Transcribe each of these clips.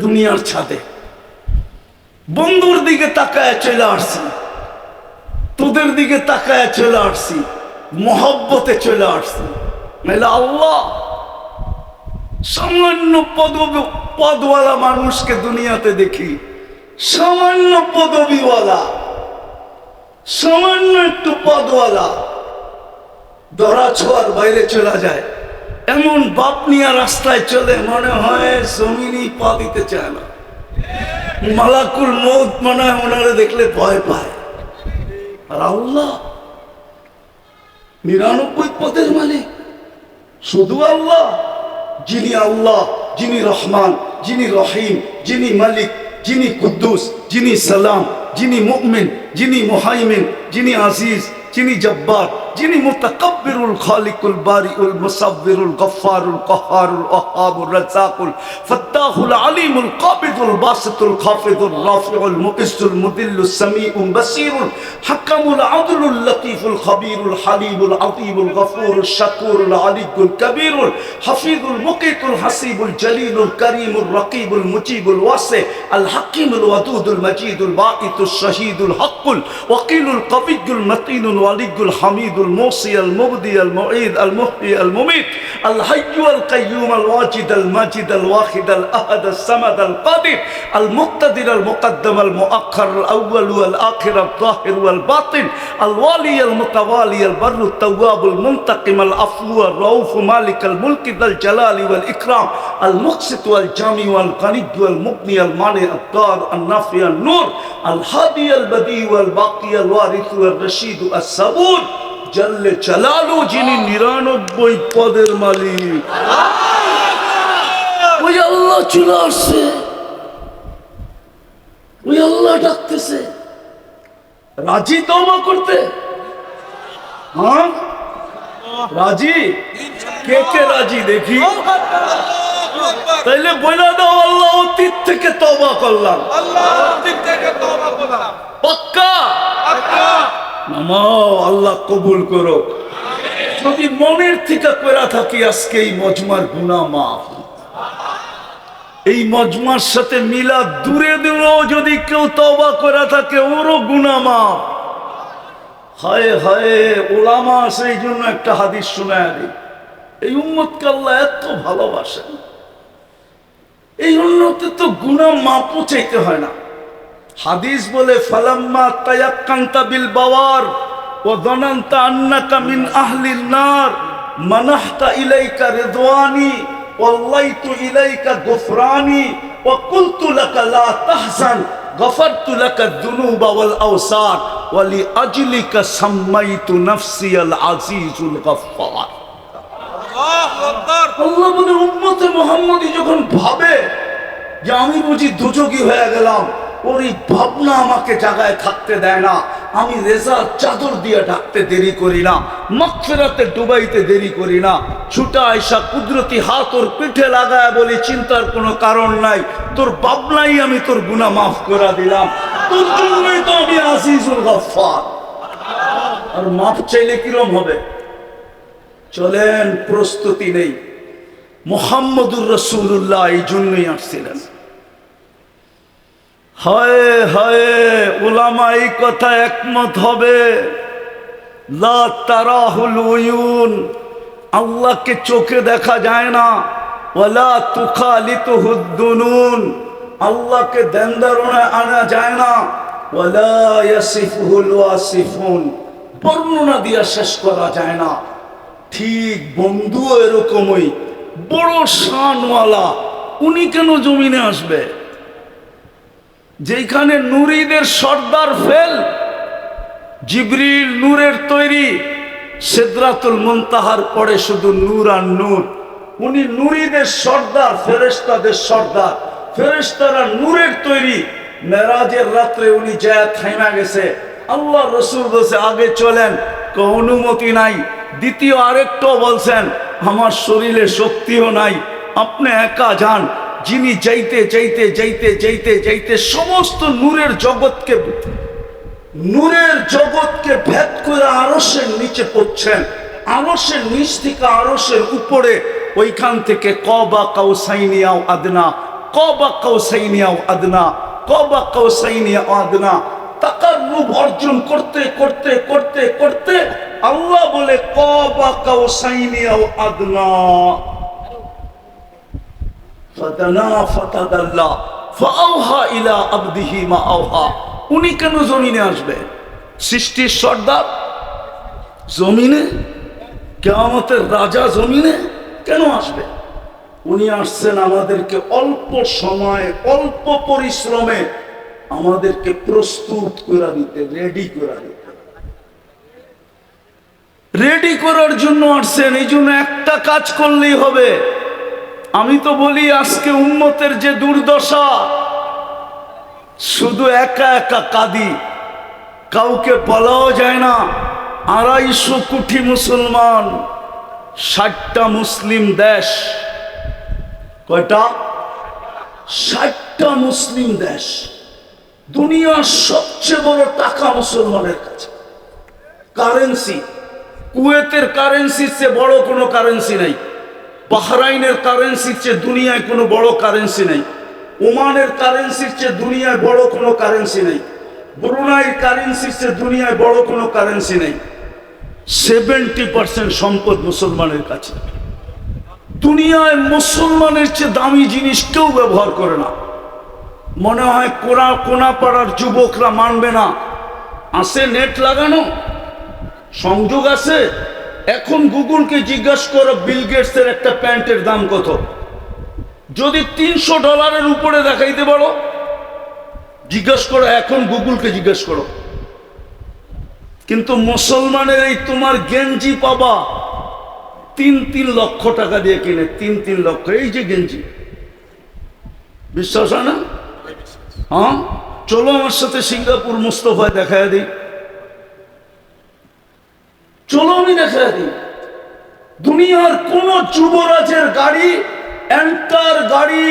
দুনিয়ার ছাদে বন্ধুর দিকে তাকায় চলে আসছি, তোদের দিকে তাকায় চলে আসছি, মহব্বতে চলে আসছি। নাহলে আল্লাহ সামান্য পদওয়ালা মানুষকে দুনিয়াতে দেখি, সামান্য পদবিওয়ালা, সামান্য একটু পদওয়ালা ধরা ছোঁয়ার বাইরে চলে যায়। এমন বাপ নিয়ে রাস্তায় চলে, মনে হয় জমিনই পা দিতে চায় না। মালাকুল মউত মনে হয় ওনারে দেখলে ভয় পায়। আর আল্লাহ 99 পদের মালিক শুধু আল্লাহ, যিনি রহমান, যিনি রহিম, যিনি মালিক, যিনি কুদ্দুস, যিনি সালাম, যিনি মুমিন, যিনি মুহাইমিন, যিনি আজিজ, যিনি জব্বার, যিনি মুতাকাব্বিরুল খালিকুল বারিউল মুসাব্বিরুল গফফারুল কাহ্হারুল ওয়াহ্হাবুর রাজ্জাকুল ফাত্তাহুল আলিমুল কাবিদুল বাসিতুল খাফিদুর রাফিউল মুইজ্জুল মুদিল্লুস সামিউল বাসিরুল হাকামুল আদলুল লতীফুল খবীরুল হালিমুল আযীমুল গফুরুল শাকুরুল আলিয়ুল কবীরুল হাফিজুল মুকিতুল হাসিবুল জলিলুল করিমুল রকিবুল মুজিবুল ওয়াসি আল হাকিমুল ওয়াদুদুল মজিদুল বাঈতুশ শহীদুল হকুল ওয়াকিলুল কবিয়ুল মতিনুল ওয়ালিয়ুল হামিদুল الموصي المبدي المعيد المحيي المميت الحي القيوم الواجد الماجد الواحد الأحد الصمد القادر المقتدر المقدم المؤخر الأول والآخر الظاهر والباطن الوالي المتوالي البر التواب المنتقم العفو الرؤوف مالك الملك ذا الجلال والإكرام المقسط والجامع والغني والمغني المانع الضار النافع النور الهادي البديع والباقي الوارث والرشيد الصبور জল্লে চালালু, যিনি 99 পদের মালিক। ওই আল্লাহ চলে আসছে, ওই আল্লাহ ডাকতেছে। রাজি তওবা করতে? হ্যাঁ রাজি? কে কে রাজি দেখি? তাইলে বলে দাও, আল্লাহ অতীত থেকে তওবা করলাম, পাক্কা নামাও, আল্লাহ কবুল করো। যদি মনের থেকে কইরা থাকি, আজকে এই মজমার গুনাহ মাফ। এই মজমার সাথে মিলাদ দূরে দিলেও যদি কেউ তওবা কইরা থাকে, ওরও গুনাহ মাফ। হায় হায়, ওলামা সেই জন্য একটা হাদিস শোনায় দিই। এই উম্মতকে আল্লাহ এত ভালোবাসেন, এই উন্নতি তো গুনাহ মাফও চাইতে হয় না। হাদিস বলে, ফালাম্মা তায়াক্কানতা বিল বাওয়ার ওয়া যানানতা আন্নাকা মিন আহলিন নার মানাহতা ইলাইকা রিদওয়ানি ওয়াল্লাইতু ইলাইকা গুফরানি ওয়া কুলতু লাকা লা তাহজান গফারতু লাকা যুনুবা ওয়াল আওসার ওয়া লিআজলিকা সাম্মাইতু নাফসি আল আজিজুল গফফার। আল্লাহু আকবার। আল্লাহ বলে, উম্মতে মুহাম্মদী যখন ভাবে যে আমি বুঝি দুজকি হয়ে গেলাম, ওই ভাবনা আমাকে জায়গায় থাকতে দেয় না। আমি রেজার চাদর দিয়ে ঢাকতে দেরি করি না, মাগফিরাতে ডুবাইতে দেরি করি না। ছুটা আয়সা কুদরতি হাত ওর পিঠে লাগায় বলি, চিন্তার কোনো কারণ নাই, তোর ভাবনাই আমি তোর গুনাহ মাফ করে দিলাম, তোর জন্যই তো আমি আজিজুল গফফার। আর মাফ চাইলে কিরম হবে? চলেন, প্রস্তুতি নেই। মুহাম্মদুর রাসূলুল্লাহ এই জন্যই আসছিলেন। হায় হায়, উলামা এই কথা একমত হবে। লা তারাহুল উয়ুন, আল্লাহকে চোখে দেখা যায় না। ওয়ালা তুখালিতুহুদ দুনুন, আল্লাহকে দেনদারণায় আনা যায় না। ওয়ালা ইয়াসিফুহুল ওয়াসিফুন, বর্ণনা দিয়া শেষ করা যায় না। ঠিক বন্ধু এরকমই বড় শানওয়ালা, উনি কেন জমিনে আসবে? যেখানে নূরীদের সর্দার ফেল, জিবরিল নূরের তৈরি, সিদরাতুল মুনতাহার পরে শুধু নূর আর নূর। উনি নূরীদের সর্দার, ফেরেশতাদের সর্দার, ফেরেশতারা নূরের তৈরি। মেরাজের রাত্রে উনি যায় থাইমা গেছে। আল্লাহ রসুল বলছে, আগে চলেন, অনুমতি নাই। দ্বিতীয় আরেকটাও বলছেন, আমার শরীরে শক্তিও নাই, আপনি একা যান। যিনি যাইতে যাইতে যাইতে যাইতে যাইতে সমস্ত নূরের জগৎকে ভেদ করে আরশের নিচে পড়ছেন। আরশের নিচ থেকে আরশের উপরে, ওইখান থেকে কবা কাউসাইনি আও আদনা, কাবা কাউসাইনি আও আদনা, কাবা কাউসাইনি আও আদনা। তাকাররুব অর্জন করতে করতে করতে করতে আল্লাহ বলে কাবা কাউসাইনি আও আদনা। ফাদানা ফাতাদাল্লা ফাআওহা ইলা আবদিহি মা আওহা। উনি কেন জমিনে আসবে? সৃষ্টির সর্দার জমিনে, কিয়ামতের রাজা জমিনে কেন আসবে? উনি আসছেন আমাদেরকে অল্প সময় অল্প পরিশ্রমে আমাদেরকে প্রস্তুত করে দিতে, রেডি করে দিতে। রেডি করার জন্য আসছেন। এই জন্য একটা কাজ করলেই হবে। আমি তো বলি আজকে উম্মতের যে দুর্দশা, শুধু একা একা কাঁদি, কাউকে বলাও যায় না। 250 কোটি মুসলমান, 60টা মুসলিম দেশ। কয়টা? 60টা মুসলিম দেশ। দুনিয়ার সবচেয়ে বড় টাকা মুসলমানের কাছে। কারেন্সি, কুয়েতের কারেন্সির চেয়ে বড় কোনো কারেন্সি নাই। বাহরাইনের কারেন্সির চেয়ে দুনিয়ায় কোনো বড় কারেন্সি নেই। ওমানের কারেন্সির চেয়ে দুনিয়ায় বড় কোনো কারেন্সি নেই। ব্রুনাইয়ের কারেন্সির চেয়ে দুনিয়ায় বড় কোনো কারেন্সি নেই। 70% সম্পদ মুসলমানের কাছে। দুনিয়ায় মুসলমানের চেয়ে দামি জিনিস কেউ ব্যবহার করে না। মনে হয় কোনাপাড়ার যুবকরা মানবে না। আছে নেট লাগানো, সংযোগ আছে। এখন গুগলকে জিজ্ঞাসা করো বিল গেটসের একটা প্যান্টের দাম কত। যদি $300 উপরে দেখাইতে পারো, জিজ্ঞাসা করো। এখন গুগলকে জিজ্ঞাসা করো। কিন্তু মুসলমানের এই তোমার গেঞ্জি পাবা 3 লক্ষ টাকা দিয়ে কিনে। 3 লক্ষ। এই যে গেঞ্জি, বিশ্বাস হয় না? হ্যাঁ, চলো আমার সাথে সিঙ্গাপুর মুস্তফায় দেখায় দিই। চলো আমি দেখায় দিই। দুনিয়ার কোন যুবরাজের গাড়ি, এন্টার গাড়ি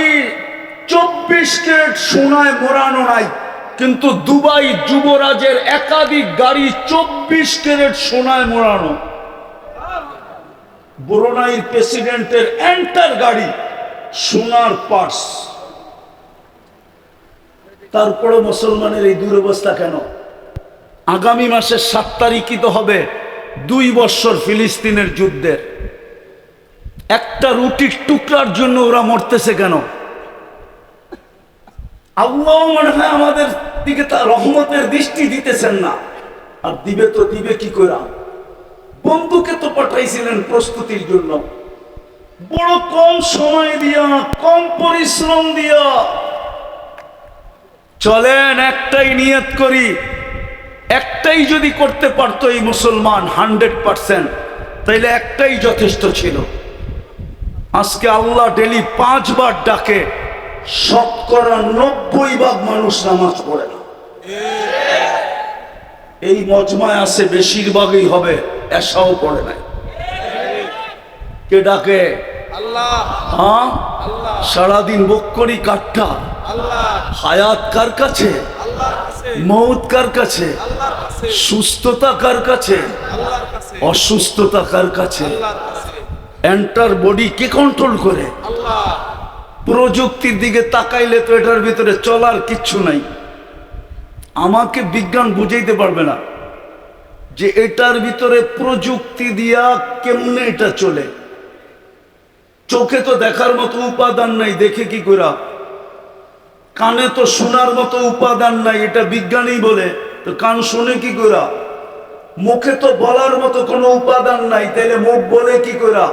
24 ক্যারেট সোনায় মোড়ানো নাই। কিন্তু দুবাই যুবরাজের একাধিক গাড়ি 24 ক্যারেট সোনায় মোড়ানো। ব্রুনাইয়ের প্রেসিডেন্টের এন্টার গাড়ি সোনার পার্স। তারপরে মুসলমানের এই দুরবস্থা কেন? আগামী মাসের 7 তারিখই তো হবে 2 বছর ফিলিস্তিনের যুদ্ধের। একটা রুটির টুকরার জন্য ওরা মরতেছে কেন? আল্লাহ মনে হয় আমাদের দিকে তার রহমতের দৃষ্টি দিতেছেন না। আর দিবে তো দিবে কি করে? বন্ধুকে তো পাঠাইছিলেন প্রস্তুতির জন্য, বড় কম সময় দিয়া, কম পরিশ্রম দিয়া। চলেন একটাই নিয়ত করি। একটাই যদি করতে পারতো এই মুসলমান 100%, তাইলে একটাই যথেষ্ট ছিল। আজকে আল্লাহ ডেলি 5 বার ডাকে, শতকরা 90% মানুষ নামাজ পড়ে না। এই মজমায় আছে বেশিরভাগই হবে এসাও পড়ে নাই। কে ডাকে? আল্লাহ। হ্যাঁ, সারাদিন বক্করি কাটটা। হায়াত কার কাছে? মৌত কার কাছে? সুস্থতা কার কাছে? অসুস্থতা কার কাছে? এন্টার বডি কে কন্ট্রোল করে? প্রযুক্তির দিকে তাকাইলে তো এটার ভিতরে চলার কিচ্ছু নাই। আমাকে বিজ্ঞান বুঝাইতে পারবে না যে এটার ভিতরে প্রযুক্তি দিয়া কেমনে এটা চলে। চোখে তো দেখার মতো উপাদান নাই, দেখে কি করা? কানে তো শোনার মতো উপাদান নাই, এটা বিজ্ঞানী বলে। তো কান শুনে কি করা? মুখে তো বলার মতো কোনো উপাদান নাই, তাইলে মুখ বলে কি করা?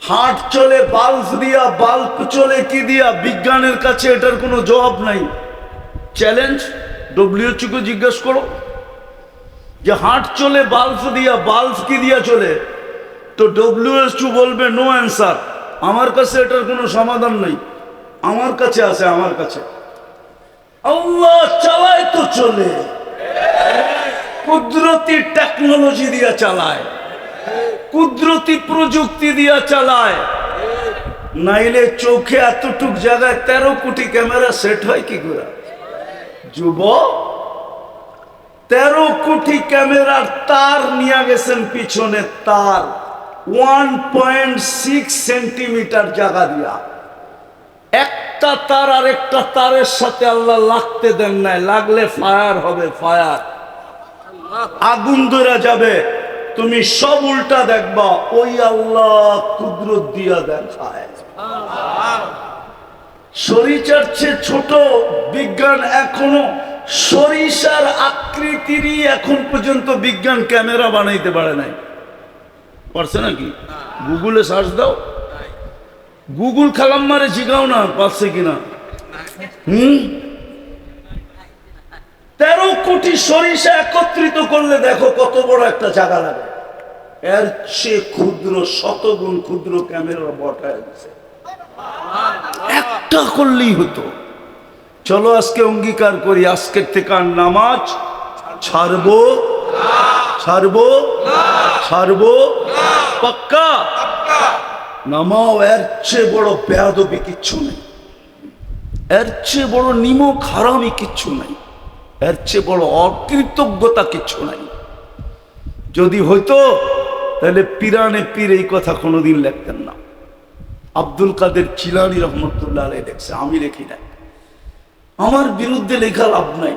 হার্ট চলে বাল্ব দিয়া, বাল্ব চলে কি দিয়া? বিজ্ঞানের কাছে এটার কোনো জবাব নাই। চ্যালেঞ্জ, WHO কে জিজ্ঞেস করো যে হার্ট চলে বাল্ব দিয়া, বাল্ব কি দিয়া চলে? তো WHO বলবে নো অ্যান্সার। আমার কাছে এটার কোনো সমাধান নেই। আমার কাছে আছে, আমার কাছে। আল্লাহ চালায় তো চলে, কুদরতি টেকনোলজি দিয়া চালায়, কুদরতি প্রযুক্তি দিয়া চালায়। নাইলে চোখে এতটুক জায়গায় 13 কোটি ক্যামেরা সেট হয় কি করে? যুবক, 13 কোটি ক্যামেরার তার নিয়ে গেছেন পিছনে, তার 1.6 সেন্টিমিটার জায়গা দিয়া। একটা তার আর একটা তারের সাথে আল্লাহ লাগতে দেন নাই, লাগলে ফায়ার হবে, ফায়ার, আগুন ধরে যাবে। তুমি সব উল্টা দেখবা, ওই আল্লাহ কুদরত দিয়া দেখায়। সরিষার চেয়ে ছোট বিজ্ঞান এখনো, সরিষার আকৃতিরই এখন পর্যন্ত বিজ্ঞান ক্যামেরা বানাইতে পারে নাই। পারছে নাকি? গুগলে সার্চ দাও, গুগল খালাম মারে জিগাও না পারছে কিনা। 13 কোটি সরিষা একত্রিত করলে দেখো কত বড় একটা জায়গা লাগে। এর চেয়ে ক্ষুদ্র, শতগুণ ক্ষুদ্র ক্যামেরা বসায় দিচ্ছে, একটা করলেই হতো। চলো আজকে অঙ্গীকার করি, আজকের থেকে আর নামাজ ছাড়বো, ছাড়বো, ছাড়বো, পাক্কা। নামাও, এর চেয়ে বড় বেয়াদবি কিচ্ছু নেই, এর চেয়ে বড় নিমক হারামি কিচ্ছু নাই, এর চেয়ে বড় অকৃতজ্ঞতা কিচ্ছু নাই। যদি হইতো তাহলে পিরানে পীর এই কথা কোনোদিন লিখতেন না। আব্দুল কাদের জিলানী রহমতুল্লাহ আলাইহি লেখছে, আমি লিখি নাই। আমার বিরুদ্ধে লেখা লাভ নাই,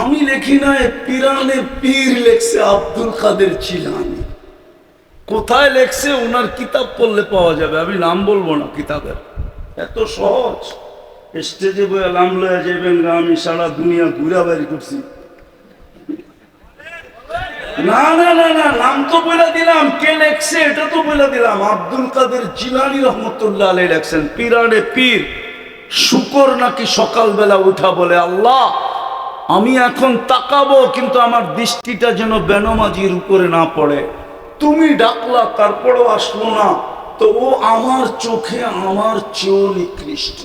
আমি লিখি নাই, পিরানে পীর লেখছে আব্দুল কাদের জিলানী। কোথায় লেখছে ওনার কিতাব পড়লে পাওয়া যাবে, আমি নাম বলবো না কিতাবের। এত সহজ, স্টেজে বইয়া নাম লয়ে যাবেন, আমি সারা দুনিয়া ঘুরা বাড়ি করছি। না না না না, নাম তো বলে দিলাম, কে লেখছে এটা তো বলে দিলাম। আব্দুল কাদের জিলানী রহমতুল্লাহ আলাইহি লেখছেন, পিরানে পীর শুকর নাকি সকালবেলা উঠা বলে, আল্লাহ আমি এখন তাকাবো কিন্তু আমার দৃষ্টিটা যেন বেনমাজির উপরে না পড়ে। তুমি ডাকলা তারপরেও আসলো না, তো ও আমার চোখে আমার চেয়েও নিকৃষ্ট।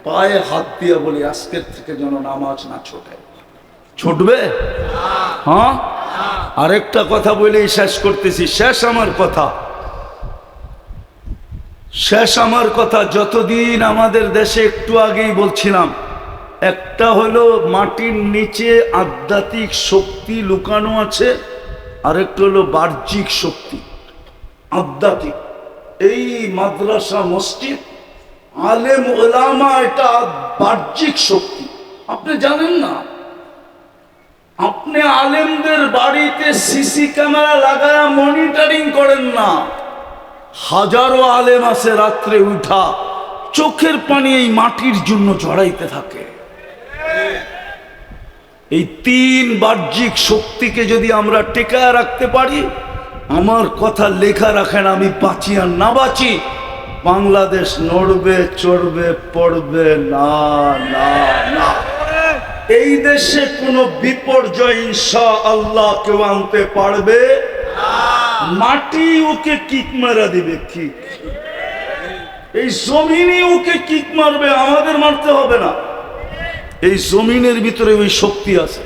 পায়ে হাত দিয়ে বলি আজকের থেকে যেন নামাজ না ছোটে। ছুটবে? হ্যাঁ, আরেকটা কথা বলেই শেষ করতেছি, শেষ আমার কথা, শেষ আমার কথা। যতদিন আমাদের দেশে, একটু আগেই বলছিলাম, একটা হলো মাটির নিচে আধ্যাত্মিক শক্তি লুকানো আছে, আরেকটা হলো বাহ্যিক শক্তি। আধ্যাত্মিক এই মাদ্রাসা, মসজিদ, আলেম ওলামা, এটা বাহ্যিক শক্তি। আপনি জানেন না, আপনি আলেমদের বাড়িতে সিসি ক্যামেরা লাগায়া মনিটরিং করেন না। হাজারো আলেম আছে রাত্রে উঠা চোখের পানি এই মাটির জন্য ঝরাইতে থাকে। এই 3 বাহ্যিক শক্তিকে যদি আমরা টেকায় রাখতে পারি, আমার কথা লেখা রাখেন, আমি বাঁচি আর না বাঁচি, বাংলাদেশ নড়বে, চড়বে, পড়বে না, না, না। এই দেশে কোনো বিপর্যয় ইনশাআল্লাহ কেউ আনতে পারবে না। মাটি ওকে কিক মারা দিবে, কিক। এই জমিনই ওকে কিক মারবে, আমাদের মারতে হবে না। এই জমিনের ভিতরে ওই শক্তি আছে।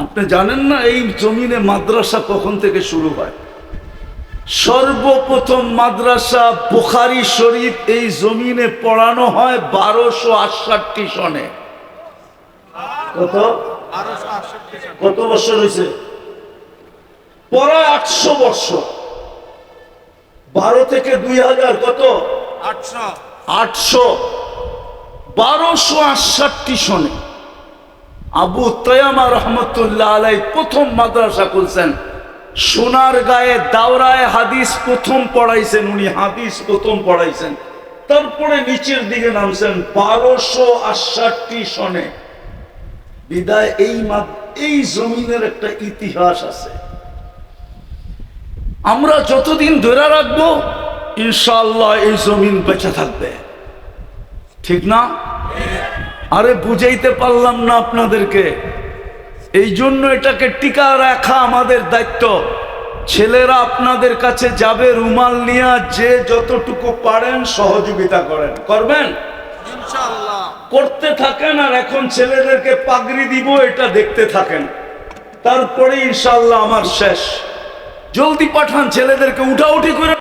আপনি জানেন না এই জমিনে মাদ্রাসা কখন থেকে শুরু হয়? সর্বপ্রথম মাদ্রাসা বুখারী শরীফ এই জমিনে পড়ানো হয় 1268 সনে। কত কত বছর হয়েছে? প্রায় 800 বছর। 12 থেকে 2000 কত? 800। 1268 সনে আবু তায়ামা রহমতুল্লাহ আলাইহি প্রথম মাদ্রাসা খুলছেন। সোনার গায়ে দাওরায়ে হাদিস প্রথম পড়াইছেন উনি, হাদিস প্রথম পড়াইছেন। তারপরে নিচের দিকে নামছেন 1268 সনে। বিদায় এই জমিনের একটা ইতিহাস আছে, আমরা যতদিন ধরে রাখবো ইনশাআল্লাহ এই জমিন বেঁচে থাকবে। ঠিক না? আরে বুঝাইতে পারলাম না আপনাদেরকে। এই জন্য এটাকে টিকা রাখা আমাদের দায়িত্ব। ছেলেরা আপনাদের কাছে যাবে রুমাল নিয়ে, যে যতটুকু পারেন সহযোগিতা করেন, করবেন ইনশাআল্লাহ, করতে থাকেন। আর এখন ছেলেদেরকে পাগড়ি দিব, এটা দেখতে থাকেন, তারপরে ইনশাআল্লাহ আমার শেষ। জলদি পাঠান ছেলেদেরকে, উঠাউঠি করে